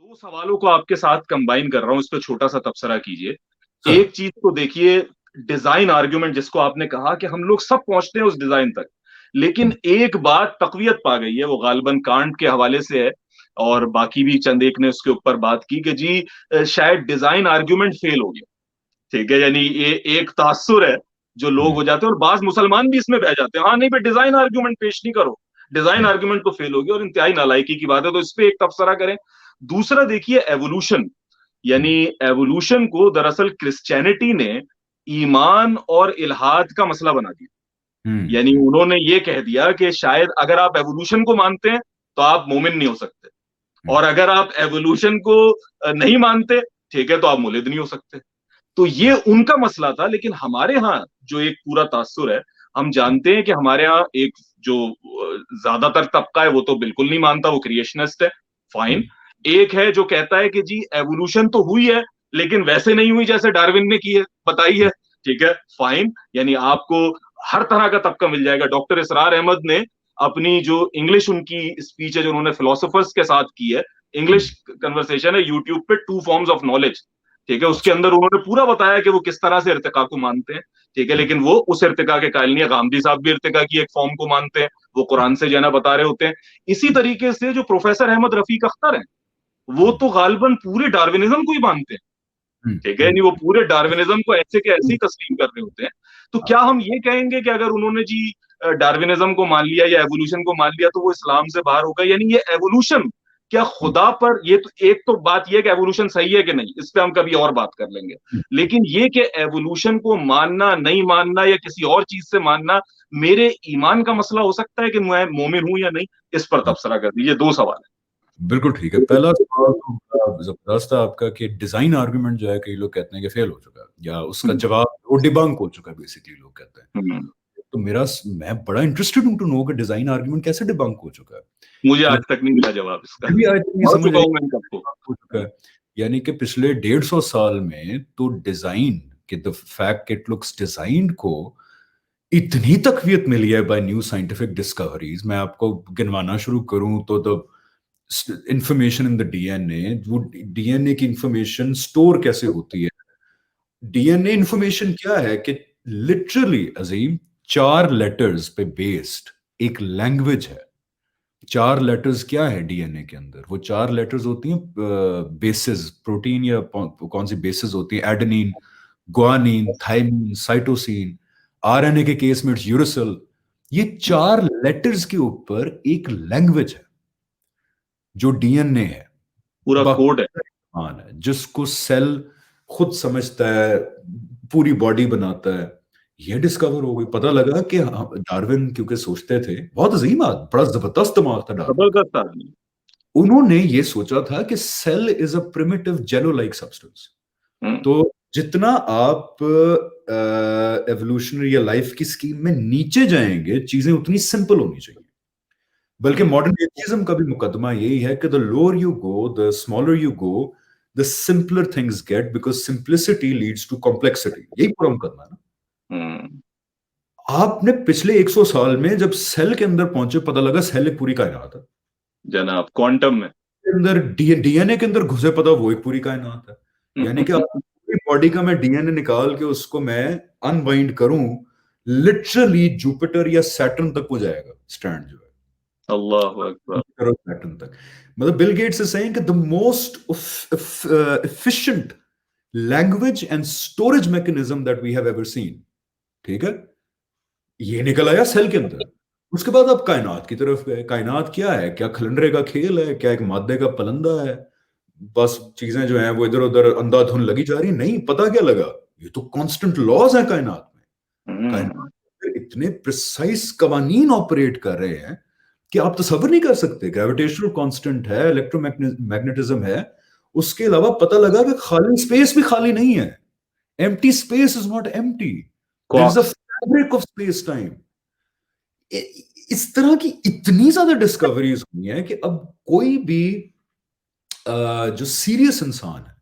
दो सवालों को आपके साथ कंबाइन कर रहा हूं, इस पे छोटा सा तबसरा कीजिए। हाँ। एक चीज तो देखिए, डिजाइन आर्ग्यूमेंट जिसको आपने कहा कि हम लोग सब पहुंचते हैं उस डिजाइन तक, लेकिन एक बात तकवीत पा गई है, वो गालिबन कांट के हवाले से है और बाकी भी चंद एक ने उसके ऊपर बात की कि जी शायद डिजाइन आर्ग्यूमेंट फेल हो गया। ठीक है, यानी ये एक तासुर है जो लोग हम्म, हो जाते हैं और बाज मुसलमान भी इसमें बह जाते हैं, हाँ नहीं भाई डिजाइन आर्ग्यूमेंट पेश नहीं करो, डिजाइन हम्म, आर्ग्यूमेंट तो फेल हो गया, और इंतहाई नालायकी की बात है, तो इस पे एक तबसरा करें। दूसरा देखिए, एवोल्यूशन, यानी हम्म, एवोल्यूशन को दरअसल क्रिश्चियनिटी ने ईमान और इल्हाद का मसला बना दिया। हम्म, यानी उन्होंने ये कह दिया कि शायद अगर आप एवोल्यूशन को मानते हैं तो आप मोमिन नहीं हो सकते, हम्म, और अगर आप एवोल्यूशन को नहीं मानते, ठीक है, तो आप मुलिद नहीं हो सकते। तो ये उनका मसला था, लेकिन हमारे यहाँ जो एक पूरा तासुर है, हम जानते हैं कि हमारे यहाँ एक जो ज्यादातर तबका है वो तो बिल्कुल नहीं मानता, वो क्रिएशनिस्ट है। फाइन। हम्म, एक है जो कहता है कि जी एवोल्यूशन तो हुई है लेकिन वैसे नहीं हुई जैसे डार्विन ने की है, बताई है। ठीक है, फाइन। यानी आपको हर तरह का तबका मिल जाएगा। डॉक्टर इसरार अहमद ने अपनी जो इंग्लिश उनकी स्पीच है जो उन्होंने फिलोसोफर्स के साथ की है, इंग्लिश हम्म, कन्वर्सेशन है यूट्यूब पे, टू फॉर्म्स ऑफ नॉलेज, ठीक है, उसके अच्छा, अंदर उन्होंने पूरा बताया कि वो किस तरह से इर्तिका को मानते हैं। ठीक है, हम्म, लेकिन वो उस इर्तिका के कायल नहीं है। गांधी साहब भी इर्तिका की एक फॉर्म को मानते हैं, वो कुरान से जो है ना बता रहे होते हैं। इसी तरीके से जो प्रोफेसर अहमद रफीक अख्तर है, वो हम्म, तो गालिबन पूरे डार्विनिज्म को ही मानते हैं। हम्म, ठीक है, नहीं वो पूरे डार्विनिज्म को ऐसे के ऐसे ही तस्लीम कर रहे होते हैं। तो हाँ, क्या हम ये कहेंगे कि अगर उन्होंने जी डार्विनिज्म को मान लिया या एवोल्यूशन को मान लिया तो वो इस्लाम से बाहर होगा? यानी ये एवोल्यूशन क्या हम्म, खुदा पर, ये तो एक तो बात ये कि एवोल्यूशन सही है कि नहीं, इस पे हम कभी और बात कर लेंगे। हम्म, लेकिन ये कि एवोल्यूशन को मानना नहीं मानना या किसी और चीज से मानना मेरे ईमान का मसला हो सकता है कि मैं मोमिन हूं या नहीं, इस पर हम्म, तबसरा कर दीजिए। दो सवाल बिल्कुल ठीक है। पहला सवाल तो बड़ा जबरदस्त है आपका कि डिजाइन आर्गुमेंट जो है कई लोग कहते हैं कि फेल हो चुका है या उसका है। जवाब वो डिबंक हो चुका है, बेसिकली लोग कहते हैं। हम्म। तो मैं बड़ा इंटरेस्टेड हूं टू नो कि डिजाइन आर्गुमेंट कैसे डिबंक हो चुका है, मुझे आज क्योंकि तक नहीं मिला जवाब इसका, मुझे भी आज तक नहीं पढ़ समझ चुका आई हूं मैं कब को। डिबंक हो चुका है। यानी कि पिछले 150 साल में तो डिजाइन के the fact it looks designed को इतनी तकवीत मिली है बाय न्यू साइंटिफिक डिस्कवरीज। मैं आपको गिनवाना शुरू करूं तो the information in the DNA, वो डीएनए की इंफॉर्मेशन स्टोर कैसे होती है। डीएनए इंफॉर्मेशन क्या है कि लिटरली अजीम 4 लेटर्स पे बेस्ड एक लैंग्वेज है। 4 लेटर्स क्या है डीएनए के अंदर? वो 4 लेटर्स होती हैं बेसिस, प्रोटीन या कौन सी बेसिस होती है, adenine, guanine, thymine, cytosine. RNA के केस में इट्स यूरासिल। ये 4 लेटर्स के ऊपर एक लैंग्वेज है जो डीएनए है, पूरा कोड है। मान है जिसको सेल खुद समझता है, पूरी बॉडी बनाता है। ये डिस्कवर हो गई, पता लगा कि डार्विन क्योंकि सोचते थे, बहुत अजीम आदमी, बड़ा जबरदस्त दिमाग था डार्विन का। जबरदस्त आदमी। उन्होंने ये सोचा था कि cell is a primitive jello like substance. Hmm. तो जितना आप एवोल्यूशनरी या लाइफ की स्कीम में नीचे जाएंगे, चीजें उतनी सिंपल होनी चाहिए। बल्कि हम्म। मॉडर्न एथिज्म का भी मुकदमा यही है कि the lower you go, the smaller you go, the simpler things get, because simplicity leads to complexity. यही पूरा मुकदमा है ना। हम्म। आपने पिछले 100 साल में जब सेल के अंदर पहुंचे, पता लगा सेल एक पूरी कायनात है। जनाब क्वांटम में। अंदर डीएनए के अंदर घुसे, पता वो एक पूरी कायनात है। यानी कि अपनी बॉडी का मैं डीएनए निकाल के उसको मैं अनबाइंड करूं, लिटरली जुपिटर या सैटर्न तक हो जाएगा स्टैंड जो है, अल्लाह अकबर। पैटर्न तक। मतलब बिल गेट्स इज सेइंग कि the most efficient language and storage mechanism that we have ever seen, ठीक है, ये निकल आया सेल के अंदर। उसके बाद आप कायनात की तरफ गए। कायनात क्या है? क्या खलंडरे का खेल है? क्या एक मादे का पलंदा है? बस चीजें जो हैं वो इधर उधर अंधाधुन लगी जा रही? नहीं, पता क्या लगा, ये तो कांस्टेंट लॉज है कायनात में। हम्म। कायनात में इतने प्रिसाइज कवानीन ऑपरेट कर रहे हैं कि आप तसव्वुर नहीं कर सकते। ग्रेविटेशनल कांस्टेंट है, इलेक्ट्रोमैग्नेटिज्म है, उसके अलावा पता लगा कि खाली स्पेस भी खाली नहीं है। Empty space is not empty, there is a quarks. Fabric of space time. इस तरह की इतनी ज्यादा डिस्कवरीज हुई हैं कि अब कोई भी जो सीरियस इंसान है,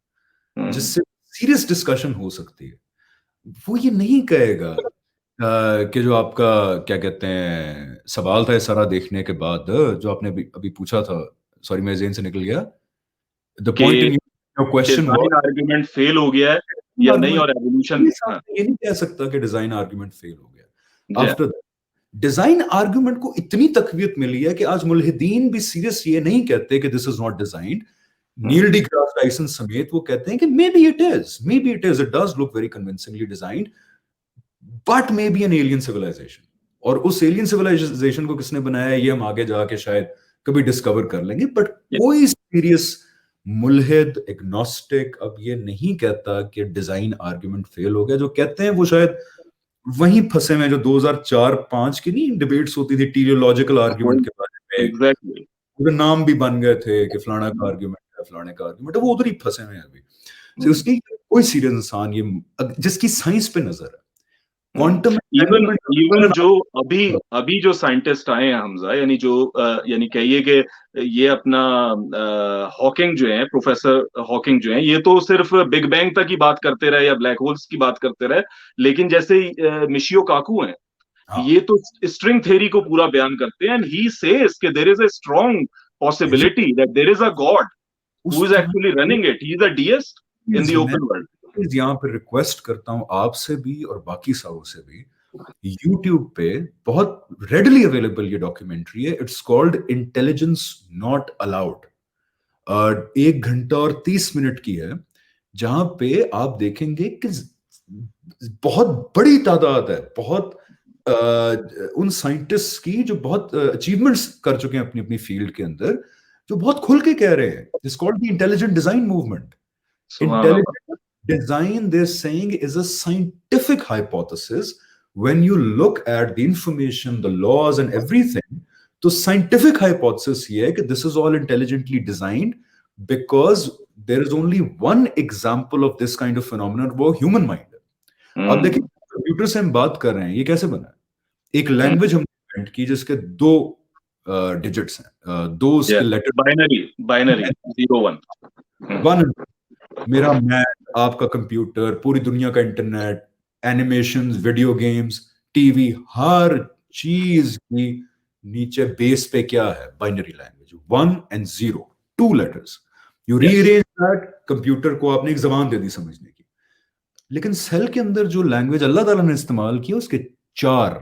हम्म। जिससे सीरियस डिस्कशन हो सकती है, वो ये नहीं कहेगा कि जो आपका क्या कहते हैं सवाल था, ये सारा देखने के बाद जो आपने अभी अभी पूछा था, सॉरी मैं जेन से निकल गया। the point in your question was design argument fail हो गया है या नहीं, और एवोल्यूशन। ये नहीं कह सकता कि डिजाइन आर्गुमेंट फेल हो गया। आफ्टर डिजाइन आर्गुमेंट को इतनी तकवीत मिली है कि आज मुल्हिदीन भी सीरियस ये नहीं कहते कि this is not designed. Neil deGrasse Tyson समेत वो कहते हैं कि may be it is, it does look very convincingly designed, but may be an alien civilization. और उस एलियन सिविलाइजेशन को किसने बनाया ये हम आगे जाके शायद कभी डिस्कवर कर लेंगे, बट कोई सीरियस मुल्हिद एग्नोस्टिक अब ये नहीं कहता कि डिजाइन आर्गुमेंट फेल हो गया। जो कहते हैं वो शायद वहीं फंसे में जो 2004-5 की नहीं डिबेट्स होती थी टेलियोलॉजिकल आर्गुमेंट के बारे में, एग्जैक्टली पूरे नाम भी बन गए थे कि फलाना का आर्गुमेंट है, फलाने का आर्गुमेंट है, वो उधर ही फंसे में अभी। तो उसकी कोई सीरियस इंसान ये जिसकी साइंस पे नजर है, क्वांटम इवन जो अभी जो साइंटिस्ट आए हैं हमजा, यानी जो यानी कहिए कि ये अपना हॉकिंग जो है, प्रोफेसर हॉकिंग जो है, ये तो सिर्फ बिग बैंग तक ही बात करते रहे या ब्लैक होल्स की बात करते रहे, लेकिन जैसे मिशियो काकू हैं, ये तो स्ट्रिंग थ्योरी को पूरा बयान करते हैं, एंड ही सेज कि there is a strong possibility that there is a god who is actually running it, he is a deist in the open world. यहाँ पे रिक्वेस्ट करता हूँ आपसे भी और बाकी सारों से भी, YouTube पे बहुत रेडली अवेलेबल ये डॉक्यूमेंट्री है, it's called intelligence not allowed, 1 घंटा और 30 मिनट की है, जहां पे आप देखेंगे कि बहुत बड़ी तादाद है, बहुत उन साइंटिस्ट्स की जो बहुत अचीवमेंट्स कर चुके हैं अपनी अपनी फील्ड के अंदर, जो बहुत खुल के कह रहे हैं, it's called the intelligent design movement. Intelligent design, they're saying, is a scientific hypothesis. When you look at the information, the laws and everything, the scientific hypothesis here that this is all intelligently designed because there is only one example of this kind of phenomenon, वो human mind है। अब देखिए computer से हम बात कर रहे हैं, ये कैसे बना है? एक लैंग्वेज हमने इन्वेंट की जिसके 2 डिजिट्स हैं, 2 उसके लेटर, बाइनरी 0-1, मेरा मैथ, आपका कंप्यूटर, पूरी दुनिया का internet, animations, video games, TV, हर चीज की नीचे बेस पे क्या है? Binary language, 1 and 0, 2 letters. You rearrange that, computer को आपने एक जबान दे दी समझने की। लेकिन सेल के अंदर जो लैंग्वेज अल्लाह ताला ने इस्तेमाल की उसके 4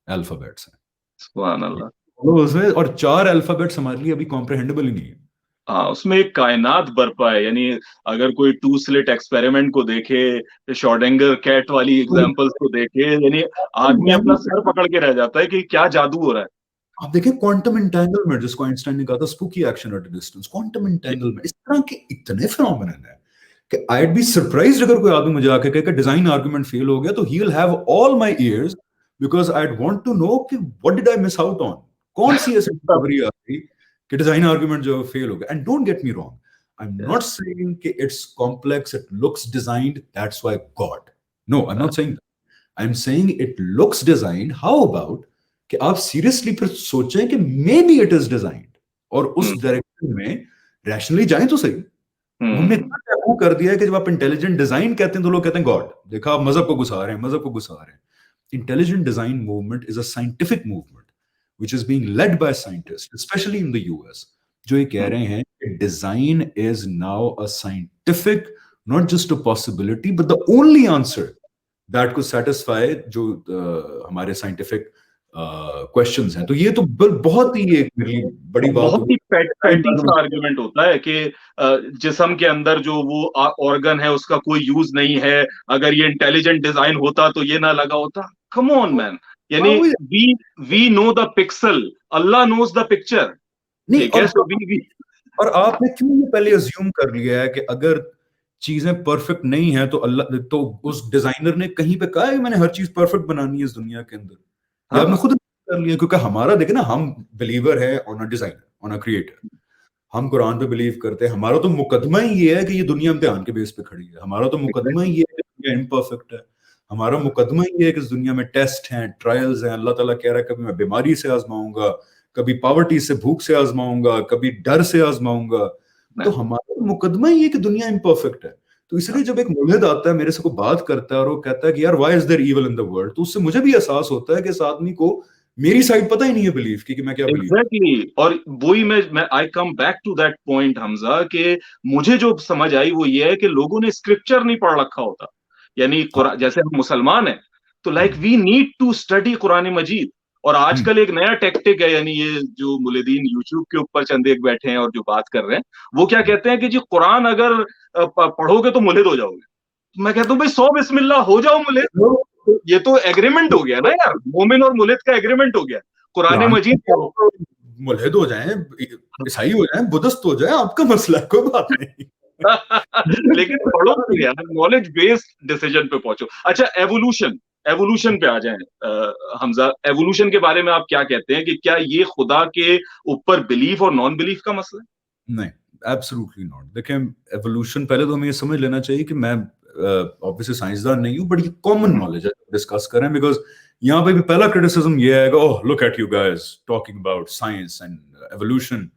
अल्फाबेट्स हैं। सुभान अल्लाह। और 4 अल्फाबेट्स हमारे लिए अभी कॉम्प्रिहेंडेबल ही नहीं है। हाँ, उसमें एक कायनात बरपा है, यानी अगर कोई 2 स्लिट एक्सपेरिमेंट को देखे, शॉर्डिंगर कैट वाली एग्जांपल्स को देखे, यानी आदमी अपना सर पकड़ के रह जाता है कि क्या जादू हो रहा है। आप देखिए क्वांटम एंटेंगलमेंट, जिसको आइंस्टाइन ने कहा था spooky action at a distance, quantum entanglement, इस तरह के इतने फिनोमेनन है कि I'd be surprised अगर कोई आदमी मुझे आके कहे कि डिजाइन आर्गुमेंट फेल हो गया, तो he will have all my ears because I'd want to know कि what did I miss out on, कौन सी ऐसी डिस्कवरी आ गई कि डिजाइन आर्गुमेंट जो फेल हो गया। And don't get me wrong, I am not saying कि it's complex, it looks designed, that's why God, no, I am not saying that, I am saying it looks designed. How about कि आप seriously फिर सोचें कि may be it is designed, और उस direction में rationally जाएं तो सही। हमने इतना कर दिया है कि जब आप इंटेलिजेंट डिजाइन कहते हैं तो लोग कहते हैं गॉड, देखा आप मजहब को घुसा रहे हैं, मजहब को घुसा रहे हैं। Intelligent design movement is a scientific movement which is being led by scientists, especially in the US, जो ये कह रहे हैं कि design is now a scientific, not just a possibility, but the only answer that could satisfy जो हमारे scientific questions हैं। तो ये तो बहुत ही एक बड़ी बात, बहुत ही पैटी सा आर्गुमेंट होता है कि जिस्म के अंदर जो वो ऑर्गन है उसका कोई यूज नहीं है, अगर ये इंटेलिजेंट डिजाइन होता तो ये ना लगा होता। कम ऑन मैन, यानी we know the pixel, Allah knows the picture। नहीं, और आपने क्यों ये पहले अज्यूम कर लिया है कि अगर चीजें परफेक्ट नहीं है तो अल्लाह, तो उस डिजाइनर ने कहीं पे कहा है मैंने हर चीज परफेक्ट बनानी है इस दुनिया के अंदर? हाँ। आपने खुद कर लिया, क्योंकि हमारा देखे ना, हम बिलीवर है on a designer, on a creator, हम कुरान पे बिलीव करते हैं। हमारा तो मुकदमा ही ये है कि ये दुनिया इम्तिहान के बेस पे खड़ी है, हमारा तो मुकदमा ही ये है कि दुनिया इम्परफेक्ट है, हमारा मुकदमा ये है कि इस दुनिया में टेस्ट हैं, ट्रायल्स हैं। अल्लाह ताला कह रहा है कभी मैं बीमारी से आजमाऊंगा, कभी पॉवर्टी से, भूख से आजमाऊंगा, कभी डर से आजमाऊंगा। तो हमारा मुकदमा ये है कि दुनिया इम्परफेक्ट है। तो इसलिए जब एक मुल्हिद आता है मेरे से को बात करता है और वो कहता है कि यार why is there evil in the world, तो उससे मुझे भी एहसास होता है कि इस आदमी को मेरी साइड पता ही नहीं है बिलीफ की कि मैं क्या बिलीव। एग्जैक्टली और वही मैं I come back to that point Hamza कि मुझे जो समझ आई वो ये है कि लोगों ने स्क्रिप्चर नहीं पढ़ रखा होता, यानी हाँ। जैसे हम मुसलमान हैं तो like hmm, we need to study Quran Majeed. और हम्म, आजकल एक नया टेक्टिक है, यानी ये जो मुलेदीन यूट्यूब के ऊपर चंद एक बैठे हैं और जो बात कर रहे हैं, वो क्या हम्म। कहते हैं कि जी कुरान अगर पढ़ोगे तो मुल्हिद हो जाओगे। तो मैं कहता हूँ भाई 100 बिस्मिल्लाह हो जाओ मुल्हिद। तो ये तो एग्रीमेंट हो गया ना यार, मोमिन और मुल्हिद का एग्रीमेंट हो गया। कुरान कुरान मजीद पढ़ो। मुल्हिद हो जाए, ईसाई हो जाए, बुद्धिस्ट हो जाए, आपका मसला है, कोई बात नहीं। लेकिन पढ़ो तो यार, नॉलेज बेस्ड डिसीजन पे पहुंचो। अच्छा, एवोल्यूशन, एवोल्यूशन पे आ जाएं। हमजा, एवोल्यूशन के बारे में आप क्या कहते हैं कि क्या ये खुदा के ऊपर बिलीफ और नॉन बिलीफ का मसला नहीं, एब्सोल्युटली नॉट। देखिए, एवोल्यूशन, पहले तो हमें ये समझ लेना चाहिए कि मैं ऑब्वियसली साइंसदान नहीं हूँ, बट ये कॉमन है? नॉलेज है, डिस्कस करें। बिकॉज यहाँ पे भी पहला क्रिटिसिज्म ये आएगा, oh look at you guys talking about science and evolution,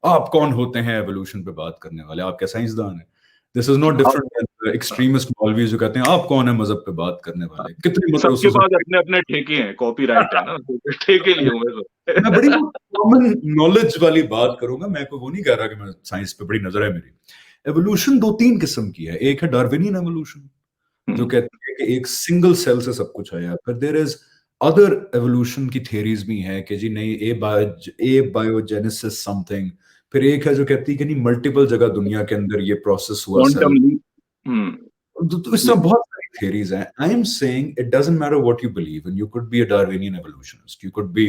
आप कौन होते हैं एवोल्यूशन पे बात करने वाले, आप क्या साइंसदान है? दिस इज नॉट अब डिफरेंट एक्सट्रीमिस्ट मौलवी जो कहते हैं आप कौन है मजहब पे बात करने वाले, कितनी सबके मदरसों पास से। अपने अपने ठेके हैं, कॉपीराइट है ना, तो ठेके लिए हुए मैं बड़ी तो। कॉमन नॉलेज वाली बात करूंगा, मैं कोई वो नहीं कह रहा कि मैं साइंस पे बड़ी नजर है मेरी। एवोल्यूशन दो तीन किस्म की है। एक है डार्विनियन एवोल्यूशन, जो कहती है कि एक सिंगल सेल से सब कुछ आया। फिर देयर इज अदर एवोल्यूशन की थियरीज भी हैं कि जी नहीं, ए बायोजेनेसिस समथिंग। फिर एक है जो कहती है कि नहीं, मल्टीपल जगह दुनिया के अंदर ये प्रोसेस हुआ सेल। Quantum leap. हम्म। तो इस तरह बहुत सारी थियरीज हैं। I am saying it doesn't matter what you believe in, you could be a Darwinian evolutionist, you could be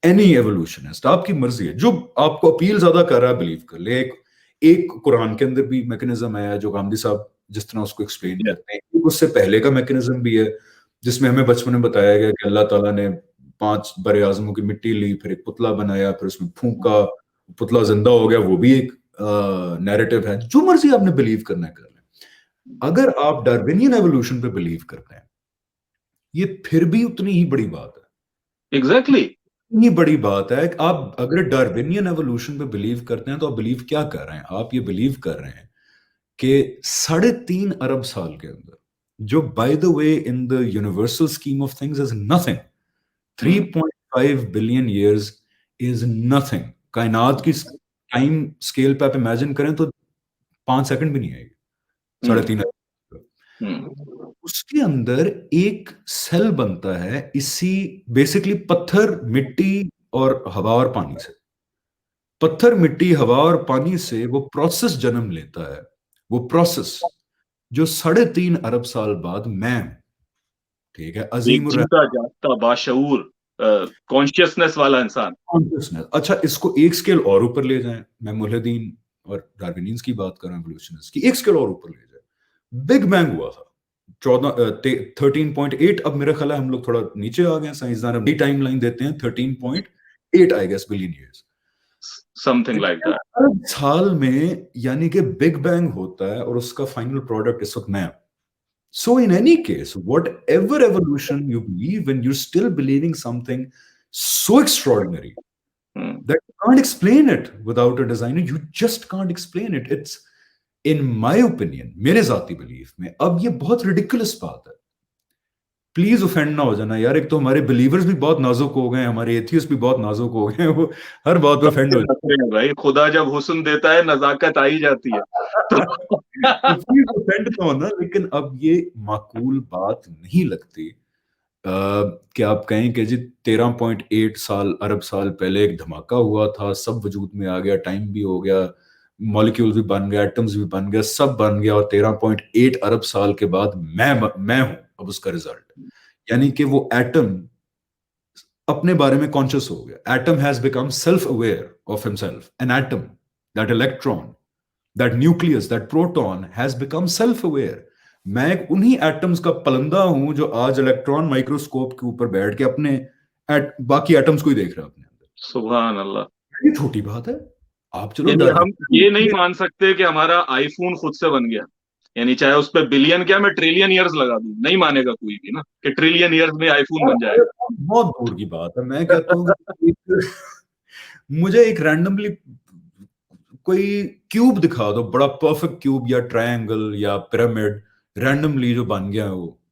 any evolutionist, आपकी मर्जी है। जो आपको अपील ज्यादा कर रहा है बिलीव कर ले। एक एक कुरान के अंदर भी मैकेनिज्म है जो गांधी साहब जिस तरह उसको एक्सप्लेन करते हैं, एक उससे पहले का मैकेनिज्म भी है जिसमें हमें बचपन में बताया गया कि अल्लाह ताला ने 5 बरे आजमों की मिट्टी ली, फिर एक पुतला बनाया, फिर उसमें फूंका, पुतला जिंदा हो गया। वो भी एक नैरेटिव है। जो मर्जी आपने बिलीव करना है कर ले। अगर आप डार्विनियन एवोल्यूशन पे बिलीव करते हैं, ये फिर भी उतनी ही बड़ी बात है। एग्जैक्टली। इतनी बड़ी बात है कि आप अगर डार्विनियन एवोल्यूशन पे बिलीव करते हैं तो आप बिलीव क्या कर रहे हैं? आप ये बिलीव कर रहे हैं कि 3.5 अरब साल के अंदर, जो by the way in the universal scheme of things is nothing, 3.5 billion years is nothing. कायनात की टाइम स्केल पे आप इमेजिन करें तो 5 सेकंड भी नहीं आएगी 3.5 अरब। उसके अंदर एक सेल बनता है इसी, बेसिकली पत्थर, मिट्टी और हवा और पानी से। पत्थर, मिट्टी, हवा और पानी से वो प्रोसेस जन्म लेता है। वो प्रोसेस जो 3.5 अरब साल बाद मैं हूं, ठीक है, एक अजीम जीता जागता बाशऊर कॉन्शियसनेस वाला इंसान। कॉन्शियसनेस। अच्छा, इसको एक स्केल और ऊपर ले जाएं, मैं मुल्हिदीन और डार्विनियंस की बात कर रहा हूं, एवोल्यूशनिस्ट की, एक स्केल और ऊपर ले जाए। बिग बैंग हुआ था 13.8। अब मेरा ख्याल है हम लोग थोड़ा नीचे आ गए हैं, साइंसदान अपनी टाइम लाइन देते हैं 13.8 I guess billion years. Something like that. हर साल में यानी कि बिग बैंग होता है और उसका फाइनल प्रोडक्ट इस वक्त मैं। So in any case, whatever evolution you believe in, you're still believing something so extraordinary that you can't explain it without a designer. You just can't explain it. It's, in my opinion, मेरे जाती belief में, अब ये बहुत ridiculous बात है। Please offend ना हो जाना यार, एक तो हमारे बिलीवर्स भी बहुत नाजुक हो गए हैं, हमारे एथियस्ट भी बहुत नाजुक हो गए हैं, वो हर बात पे ऑफेंड सबके हो नखरे हैं भाई, खुदा जब हुस्न देता है नजाकत आ ही जाती है तो। तो प्लीज ऑफेंड तो होना। लेकिन अब ये माकूल बात नहीं लगती कि आप कहें कि जी 13.8 साल अरब साल पहले एक धमाका हुआ था, सब वजूद में आ गया, टाइम भी हो गया, मॉलिक्यूल भी बन गया, एटम्स भी बन गया, सब बन गया, और 13.8 अरब साल के बाद मैं हूं अब उसका रिजल्ट। यानी कि वो एटम अपने बारे में कॉन्शियस हो गया। Atom has become self aware of himself. An atom, that electron, that nucleus, that proton has become self aware. मैं एक उन्हीं एटम्स का पलंदा हूं जो आज इलेक्ट्रॉन माइक्रोस्कोप के ऊपर बैठ के अपने बाकी एटम्स को ही देख रहा है अपने अंदर। सुभान अल्लाह। ये छोटी बात है। आप चलो यानी हम ये नहीं डार्विन, मान सकते कि हमारा आईफोन खुद से बन गया, यानी चाहे उस पर बिलियन क्या मैं ट्रिलियन ईयर्स लगा दूं, नहीं मानेगा कोई भी ना कि ट्रिलियन ईयर्स में आईफोन बन जाएगा। बहुत दूर की बात है। मैं कहता हूँ कि मुझे एक रैंडमली कोई क्यूब दिखा दो, बड़ा परफेक्ट क्यूब या ट्रायंगल या पिरामिड, रैंडमली जो बन गया है वो,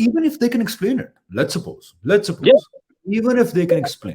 Even if they can explain it, let's suppose, even if they can explain,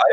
I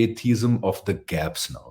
atheism of the gaps now.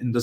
in the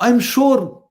I'm sure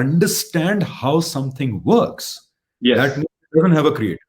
understand how something works, that means it doesn't have a creator.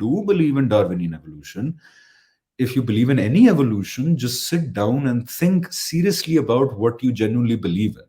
do believe in Darwinian evolution, if you believe in any evolution, just sit down and think seriously about what you genuinely believe in.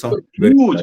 some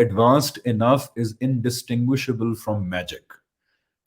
advanced enough is indistinguishable from magic.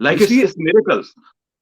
Like it's miracles.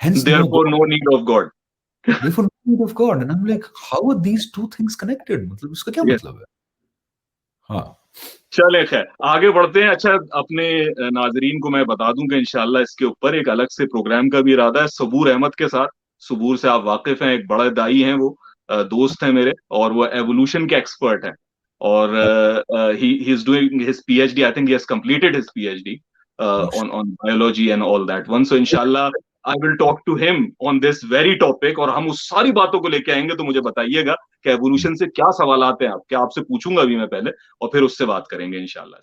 Hence therefore no need of God. Therefore of God, and I'm like, how are these two things connected? मतलब इसका क्या Yes. मतलब है? हाँ, चले खैर आगे बढ़ते हैं। अच्छा, अपने नाजरीन को मैं बता दूं कि इंशाल्लाह इसके ऊपर एक अलग से प्रोग्राम का भी इरादा है सबूर अहमद के साथ। सबूर से आप वाकिफ हैं, एक बड़ा दाई हैं वो, दोस्त हैं मेरे, और वो एवोल्यूशन के एक्सपर्ट हैं। और he is doing his PhD, I think he has completed his PhD on biology and all that one. So inshallah I will talk to him on this very topic, और हम उस सारी बातों को लेके आएंगे। तो मुझे बताइएगा कि एवोल्यूशन से क्या सवाल आते हैं आप, क्या आपसे पूछूंगा भी मैं पहले, और फिर उससे बात करेंगे इंशाल्लाह।